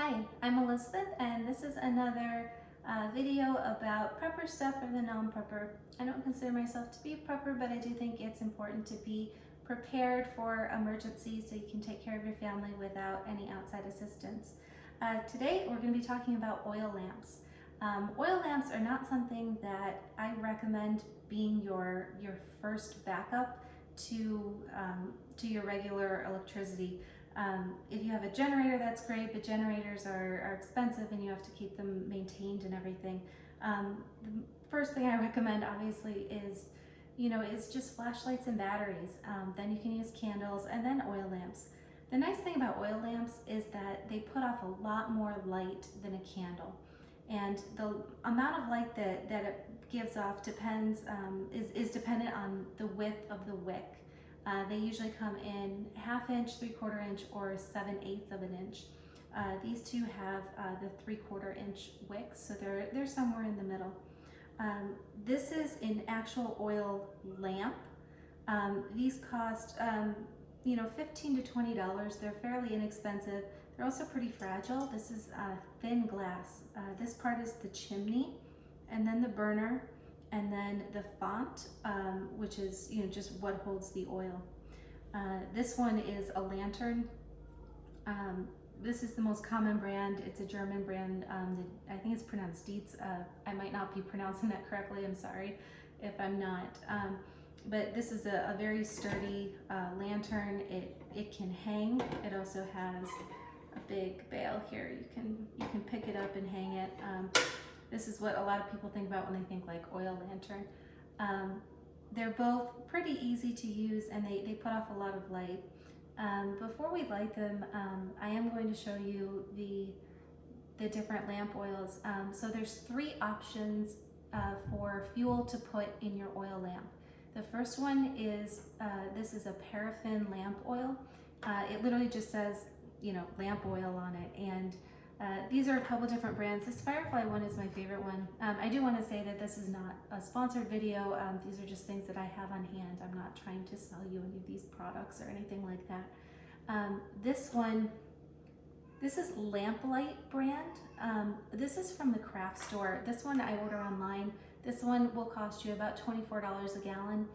Hi, I'm Elizabeth, and this is another video about prepper stuff for the non-prepper. I don't consider myself to be a prepper, but I do think it's important to be prepared for emergencies so you can take care of your family without any outside assistance. Today we're going to be talking about oil lamps. Oil lamps are not something that I recommend being your first backup to your regular electricity. If you have a generator, that's great, but generators are expensive and you have to keep them maintained and everything. The first thing I recommend, obviously, is just flashlights and batteries. Then you can use candles and then oil lamps. The nice thing about oil lamps is that they put off a lot more light than a candle. And the amount of light that it gives off is dependent on the width of the wick. They usually come in 1/2 inch, 3/4 inch, or 7/8 of an inch. These two have the 3/4 inch wicks, so they're somewhere in the middle. This is an actual oil lamp. These cost $15 to $20. They're fairly inexpensive. They're also pretty fragile. This is thin glass. This part is the chimney, and then the burner, and then the font, which is just what holds the oil. This one is a lantern. This is the most common brand. It's a German brand. I think it's pronounced Dietz. I might not be pronouncing that correctly. I'm sorry if I'm not. But this is a very sturdy lantern. It can hang. It also has a big bail here. You can pick it up and hang it. This is what a lot of people think about when they think like oil lantern. They're both pretty easy to use, and they put off a lot of light. Before we light them, I am going to show you the different lamp oils. So there's 3 options for fuel to put in your oil lamp. The first one is, this is a paraffin lamp oil. It literally just says, lamp oil on it. And these are a couple different brands. This Firefly one is my favorite one. I do want to say that this is not a sponsored video. These are just things that I have on hand. I'm not trying to sell you any of these products or anything like that. This is Lamplight brand. This is from the craft store. This one I order online. This one will cost you about $24 a gallon.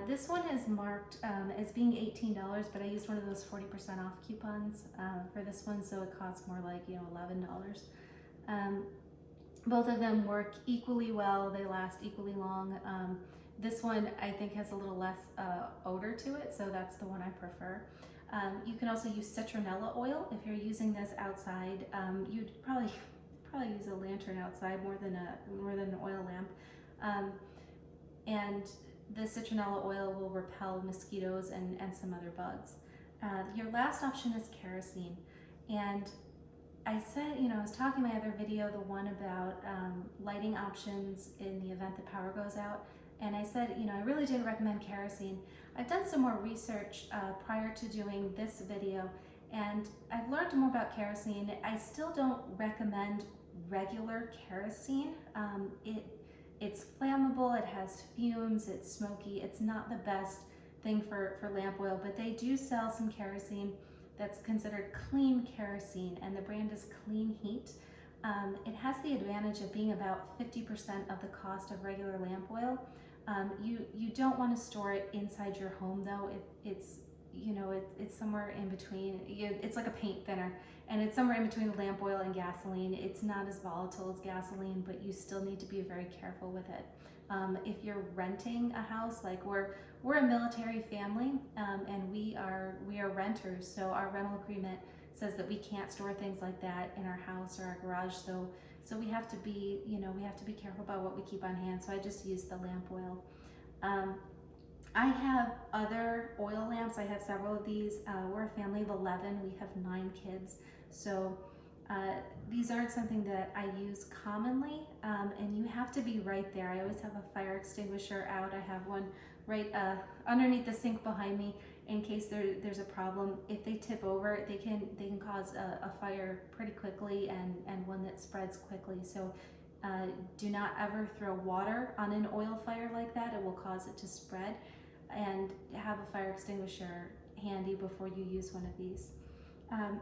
This one is marked as being $18, but I used one of those 40% off coupons for this one, so it costs more like $11. Both of them work equally well. They last equally long. This one I think has a little less odor to it, so that's the one I prefer. You can also use citronella oil if you're using this outside. You'd probably use a lantern outside more than an oil lamp. And the citronella oil will repel mosquitoes and some other bugs. Your last option is kerosene. And I said, I was talking in my other video, the one about lighting options in the event the power goes out. And I said, I really didn't recommend kerosene. I've done some more research prior to doing this video, and I've learned more about kerosene. I still don't recommend regular kerosene. It's flammable, it has fumes, it's smoky. It's not the best thing for lamp oil, but they do sell some kerosene that's considered clean kerosene, and the brand is Clean Heat. It has the advantage of being about 50% of the cost of regular lamp oil. You don't want to store it inside your home though. It's somewhere in between. It's like a paint thinner, and it's somewhere in between the lamp oil and gasoline. It's not as volatile as gasoline, but you still need to be very careful with it. If you're renting a house, like we're a military family, and we are renters, so our rental agreement says that we can't store things like that in our house or our garage. So we have to be careful about what we keep on hand. So I just use the lamp oil. I have other oil lamps. I have several of these. We're a family of 11. We have 9 kids. So these aren't something that I use commonly, and you have to be right there. I always have a fire extinguisher out. I have one right underneath the sink behind me in case there's a problem. If they tip over, they can cause a fire pretty quickly, and one that spreads quickly. So do not ever throw water on an oil fire like that. It will cause it to spread. And have a fire extinguisher handy before you use one of these.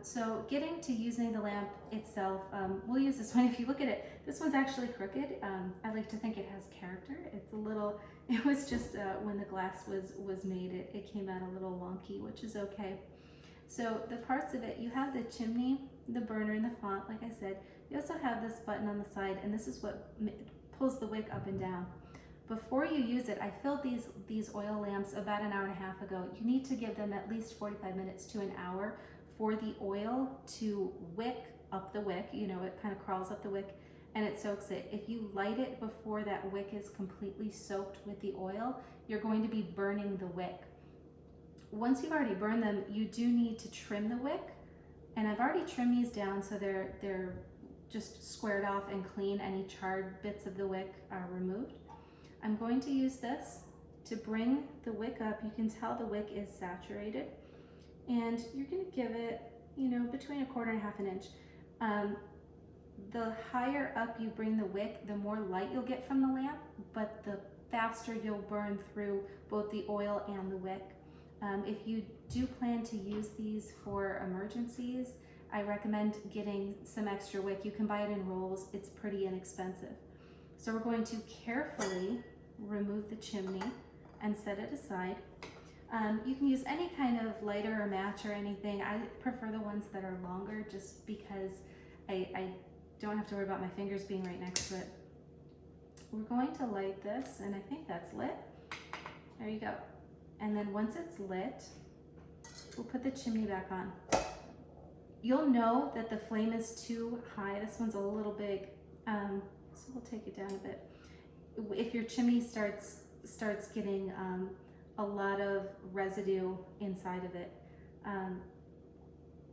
So getting to using the lamp itself, we'll use this one. If you look at it, this one's actually crooked. I like to think it has character. It's a little, it was just when the glass was made, it came out a little wonky, which is okay. So the parts of it, you have the chimney, the burner, and the font, like I said. You also have this button on the side, and this is what pulls the wick up and down. Before you use it, I filled these oil lamps about an hour and a half ago. You need to give them at least 45 minutes to an hour for the oil to wick up the wick. You know, it kind of crawls up the wick and it soaks it. If you light it before that wick is completely soaked with the oil, you're going to be burning the wick. Once you've already burned them, you do need to trim the wick. And I've already trimmed these down so they're just squared off and clean. Any charred bits of the wick are removed. I'm going to use this to bring the wick up. You can tell the wick is saturated. And you're going to give it, you know, between 1/4 and 1/2 inch. The higher up you bring the wick, the more light you'll get from the lamp, but the faster you'll burn through both the oil and the wick. If you do plan to use these for emergencies, I recommend getting some extra wick. You can buy it in rolls. It's pretty inexpensive. So we're going to carefully remove the chimney and set it aside. You can use any kind of lighter or match or anything. I prefer the ones that are longer just because I don't have to worry about my fingers being right next to it. We're going to light this, and I think that's lit. There you go. And then once it's lit, we'll put the chimney back on. You'll know that the flame is too high. This one's a little big, so we'll take it down a bit. If your chimney starts getting a lot of residue inside of it,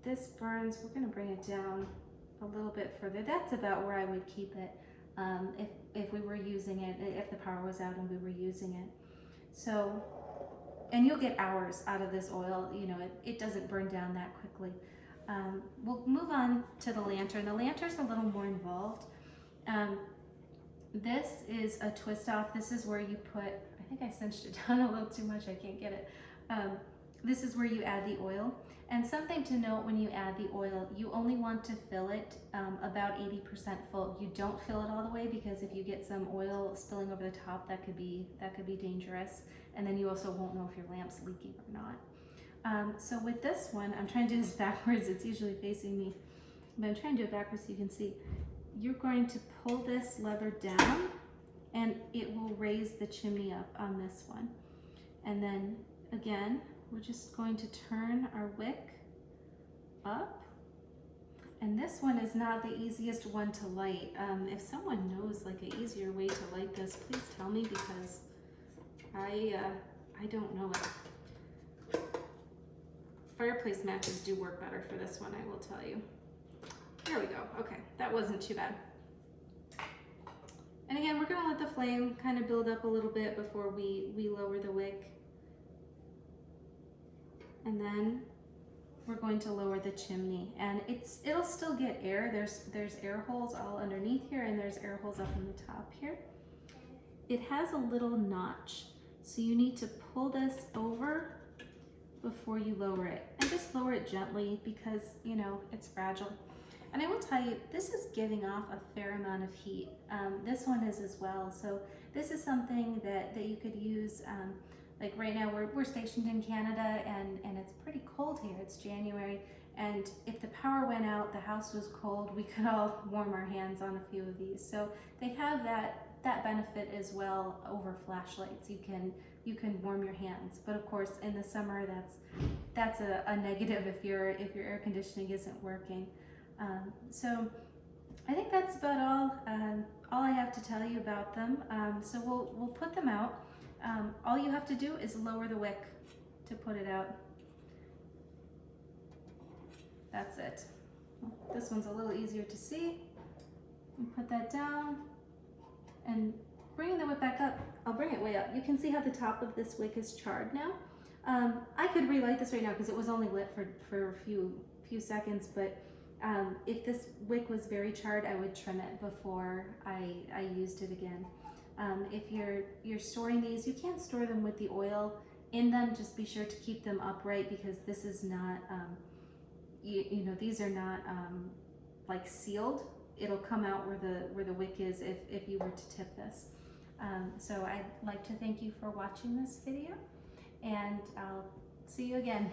this burns. We're going to bring it down a little bit further. That's about where I would keep it if we were using it, if the power was out and we were using it. So, and you'll get hours out of this oil. You know, it doesn't burn down that quickly. We'll move on to the lantern. The lantern's a little more involved. This is a twist off. This is where you put, I think I cinched it down a little too much, I can't get it. This is where you add the oil. And something to note when you add the oil, you only want to fill it about 80% full. You don't fill it all the way because if you get some oil spilling over the top, that could be dangerous. And then you also won't know if your lamp's leaking or not. So with this one, I'm trying to do this backwards. It's usually facing me, but I'm trying to do it backwards so you can see. You're going to pull this lever down and it will raise the chimney up on this one. And then again, we're just going to turn our wick up. And this one is not the easiest one to light. If someone knows like an easier way to light this, please tell me because I don't know it. Fireplace matches do work better for this one, I will tell you. There we go. Okay, that wasn't too bad. And again, we're gonna let the flame kind of build up a little bit before we lower the wick. And then we're going to lower the chimney. And it'll still get air. There's air holes all underneath here and there's air holes up in the top here. It has a little notch. So you need to pull this over before you lower it. And just lower it gently because, you know, it's fragile. And I will tell you, this is giving off a fair amount of heat. This one is as well. So this is something that you could use. Like right now, we're stationed in Canada and it's pretty cold here. It's January. And if the power went out, the house was cold, we could all warm our hands on a few of these. So they have that benefit as well over flashlights. You can warm your hands. But of course, in the summer, that's a negative if your air conditioning isn't working. So I think that's about all I have to tell you about them. So we'll put them out. All you have to do is lower the wick to put it out. That's it. This one's a little easier to see. Put that down and bringing the wick back up. I'll bring it way up. You can see how the top of this wick is charred now. I could relight this right now because it was only lit for a few seconds, but if this wick was very charred, I would trim it before I used it again. If you're storing these, you can't store them with the oil in them. Just be sure to keep them upright because this is not, you know, these are not like sealed. It'll come out where the wick is if you were to tip this. So I'd like to thank you for watching this video, and I'll see you again.